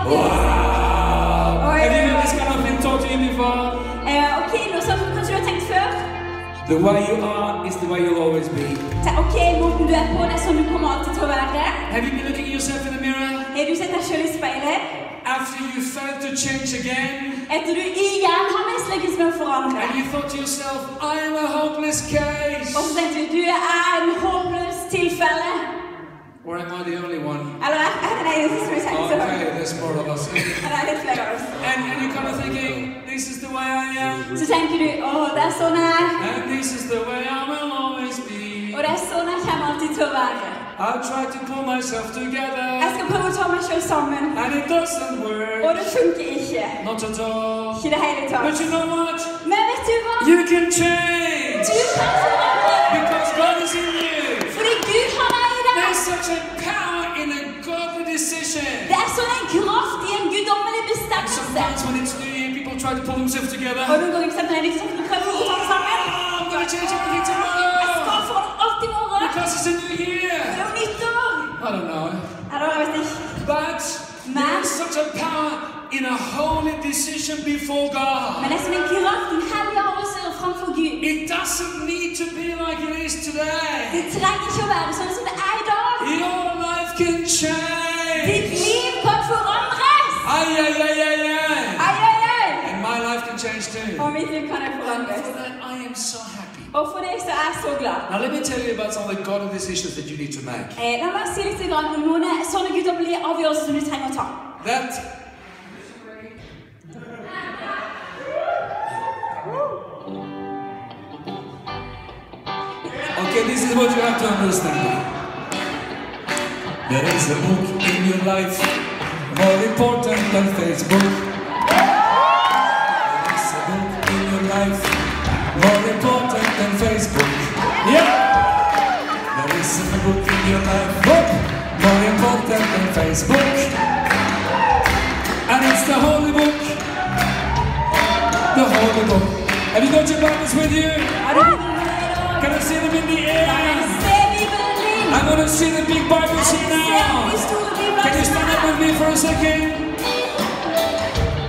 Wow! Have you heard this kind of thing taught to you before? Ok, noe som kanskje du har tenkt før. The way you are is the way you'll always be. Ok, måten du på, det sånn du kommer alltid til å være. Have you been looking at yourself in the mirror? Har du sett deg selv I speilet? After you failed to change again? Etter du igjen har mislykkes med å forandre. And you thought to yourself, I am a hopeless case. Og så tenkte du en håpløs tilfelle. Or am I the only one? Eller det den eneste som tenkt så. Okay, there's more of us. Det litt flere av oss. And you're kind of thinking, this is the way I am. Så tenker du, det sånn jeg. And this is the way I will always be. Og det sånn jeg kommer alltid til å være. I'll try to pull myself together. Jeg skal prøve å ta meg selv sammen. And it doesn't work. Og det funker ikke. Not at all. Ikke det hele tatt. But you know what? Men vet du hva? You can change. Du kan forandre. Because God is in you. Fordi Gud har deg I deg. There's such a power in a godly decision. Det sånn en kraft I en guddommelig And bestemmelse. sometimes when it's New Year, people try to pull themselves together. Og noen ganger når jeg liksom prøver å ta det sammen. I'm going to change everything Jeg tomorrow. skal forandre alt I morgen. Because it's a new year. Det jo nyttår. I don't know. Eller jeg vet ikke. But there's such a power in a holy decision before God. Men det sånn en kraft, en hellig avgjørelse framfor Gud. It doesn't need to be like it is today. Det trenger ikke å være sånn som det I dag. Your life can change. Ditt liv kan forandres. Ay, ay, ay, ay, ay. Ai, ai, ai. And my life can change too. Og mitt liv kan jeg And forandres. for that, I am so happy. Og for det så jeg så glad. Now let me tell you about some of the godly decisions that you need to make. La meg si litt om noen sånne guddommelige avgjørelser som du trenger å ta. That okay, this is what you have to understand. There is a book in your life more important than Facebook. There is a book in your life more important than Facebook. Yeah. There is a book in your life more important than Facebook. And it's the Holy Book. The Holy Book. Have you got your Bibles with you? Can I see them in the air? I'm going to see the big Bibles here now. Can you stand up with me for a second?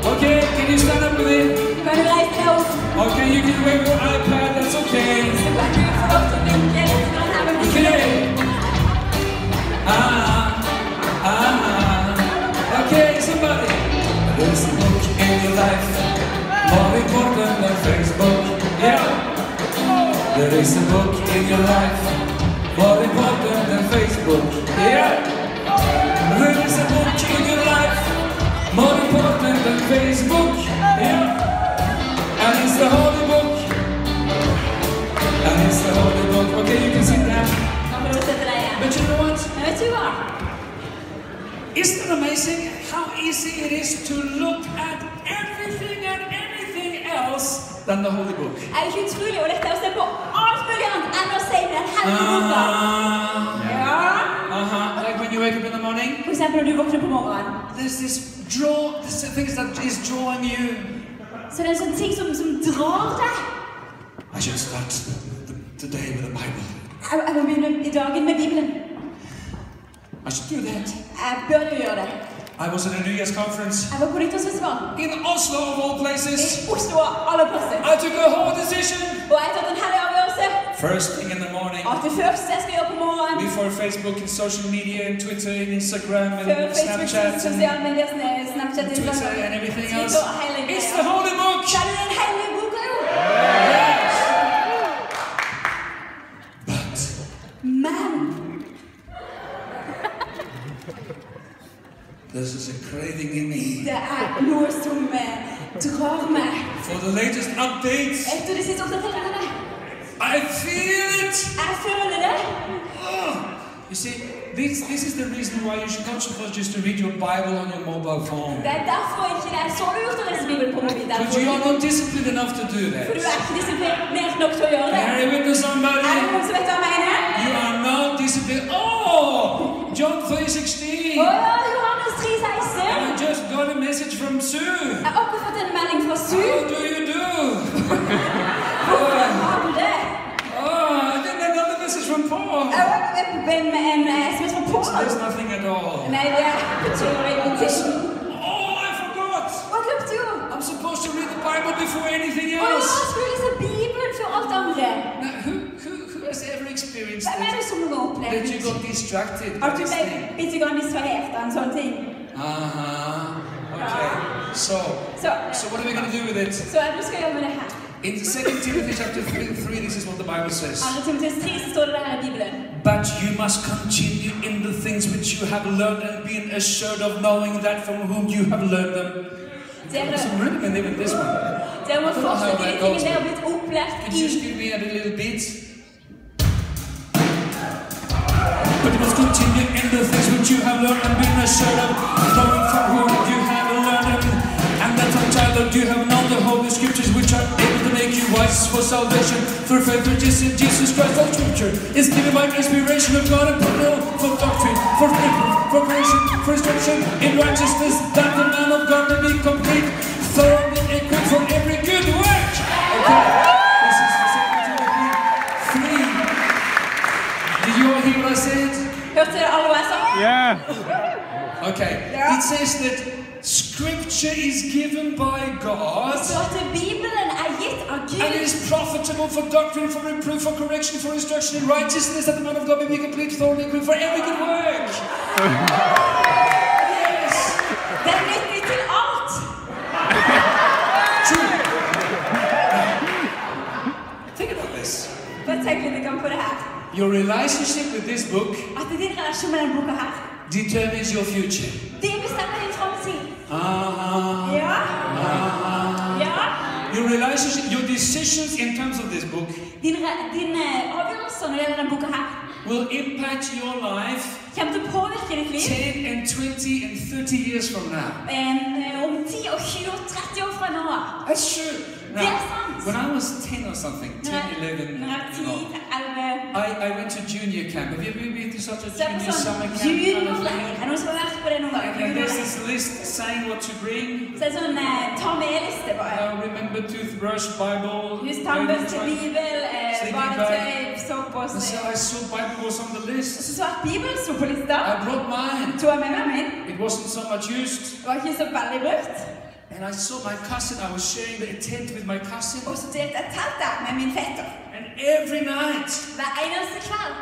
Okay, can you stand up with me? Okay, you can wave your iPad, that's okay. Okay. Okay, somebody. There's a book in your life more important than Facebook. Yeah. There is a book in your life more important than Facebook. Yeah. There is a book in your life more important than Facebook. Yeah. And it's the Holy Book. And it's the Holy Book. Okay, you can sit down. But you know what? Isn't it amazing how easy it is to look at everything and anything else than the Holy Book? Det ikke utrolig å lette å se på alt mulig annet enn å se den hellige boka? Ja. Like when you wake up in the morning, For eksempel når du våkner på morgenen. there's this things that is drawing you. Så det sånne ting som drar deg. I should start the day with the Bible. Jeg må begynne I dagen med Bibelen. I should do that. Jeg bør jo gjøre det. I was at a New Year's conference Jeg var på nyttårsfestival in Oslo of all places. I Oslo og alle plasser. I took a whole decision. Og jeg har tatt en hellig avgjørelse. First thing in the morning, At det første jeg skal gjøre på morgenen, before Facebook and social media and Twitter and Instagram før and Facebook, Snapchat and sosiale medier, Snapchat, Twitter Instagram, and everything else. Twitter og hele It's greia. the Holy Book. Så er det den hellige boka jo. Yes. But Men this is a craving in me det noe som drar meg. for the latest updates. Etter de siste oppdateringene. I feel it. Jeg føler det. You see, this is the reason why you should not supposed just to read your Bible on your mobile phone. Det derfor ikke det så lurt å lese Bibelen på mobilen. But you are not disciplined enough to do For du that. ikke disiplinert nok til å gjøre det. Are you with me, somebody? Er det noen som vet hva jeg mener? You are not disciplined. Oh, John 3:16. Å ja, Johannes 3,16. I just got a message from Sue. Jeg har akkurat fått en melding fra Sue. How do you do? Hvorfor har du det? Oh, I didn't another message from Paul. Jeg har en med en SMS fra There's Paul. nothing at all. Nei, det betyr ingenting. anything Og else. jeg skulle lese Bibelen for alt andre. Now, who has ever experienced Hvem det som har opplevd? that you got distracted by At du this ble thing? litt grann distrahert av en sånn ting. Okay. So Så what are we going to do with it? du skal gjøre med det her. In 2 Timothy chapter 3, this is what the Bible says. 2. Timotheus 3 så står det der i Bibelen. But you must continue in the things which you have learned and be assured of knowing that from whom you have learned them. So really been living this one. Dere må fortsette i de tingene dere har blitt opplært Could you i. just give me a little beat? But you must continue in the things which you have learned and been assured of, knowing from whom you have learned them, and that from childhood you have known the Holy Scriptures, which are able to make you wise for salvation through faith which is in Jesus Christ. All Scripture is given by inspiration of God and profitable for doctrine, for reproof, for correction, for instruction in righteousness, that the man of God may be complete, thoroughly equipped for every good work. Okay, this is 2 Timothy 3. Did you all hear what I said? Hørte dere alle hva jeg sa? Yeah. Okay. Yeah. It says that Scripture is given by God Så at Bibelen gitt av and Gud. is profitable for doctrine, for reproof, for correction, for instruction in righteousness, that the man of God may be complete, thoroughly equipped for every good work. Yes. Det nyttig til alt. True. Think about this. Bare tenk litt grann på det her. Your relationship with this book At din relasjon med denne boka her, determines your future. det bestemmer din fremtid. Ja. Ja. Your relationship, your decisions in terms of this book Dine avgjørelser når det gjelder denne boka her, will impact your life kommer til å påvirke ditt liv 10 and 20 and 30 years from now. om 10 og 20 og 30 år fra nå. That's true. Now, Yes, sant. when I was 10 or something, 10, 11, Når jeg er 10, you know, 11, I went to junior camp. Have you ever been to such a så er det junior på summer sånn camp? Kind of juniorleir. thing? Er det noen som har vært på det noen gang? And there's Juniorleir. this list saying what to bring. Så er det sånn ta med-liste bare. Remember toothbrush, Bible, Husk tannbørste, baby bibel, sleeping badetøy, bag. soveposer. And so I saw Bible was on the Og list. så at Bibelen sto på lista. I brought mine. Tog jeg med meg min. It wasn't so much used. Det var ikke så veldig brukt. And I saw my cousin. I was sharing a tent with my cousin. Og så delte jeg telt der med min fetter. And every night, Hver eneste kveld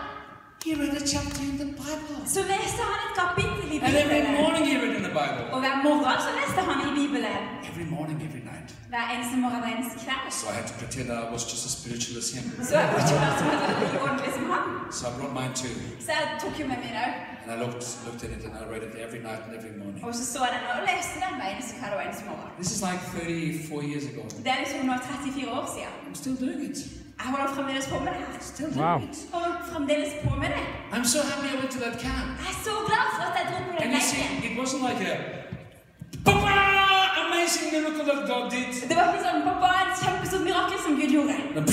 he read a chapter in the Bible. så leste han et kapittel i And every Bibelen. morning he read in the Bible. Og hver morgen så leste han i Bibelen. Every morning, every night. Hver eneste morgen, hver eneste kveld. So I had to pretend that I was just as spiritual as him. Så jeg var ikke vært som at jeg var like ordentlig som han. So I brought mine too. Så jeg tok jo med min òg. And I looked at it and I read it every night and every morning. Og så jeg den og leste den hver eneste kveld og eneste morgen. This is like 34 years ago. Det er liksom nå 34 år siden. I'm still doing it. Jeg holder fremdeles på med det her. Still Wow. doing it. Jeg holder fremdeles på med det. I'm so happy I went to that camp. Jeg er så glad for at jeg dro på den And you see, leiren. it wasn't like a Papa! Amazing miracle that God did. Det var ikke sånn, pappa, et kjempestort mirakel som Gud gjorde. And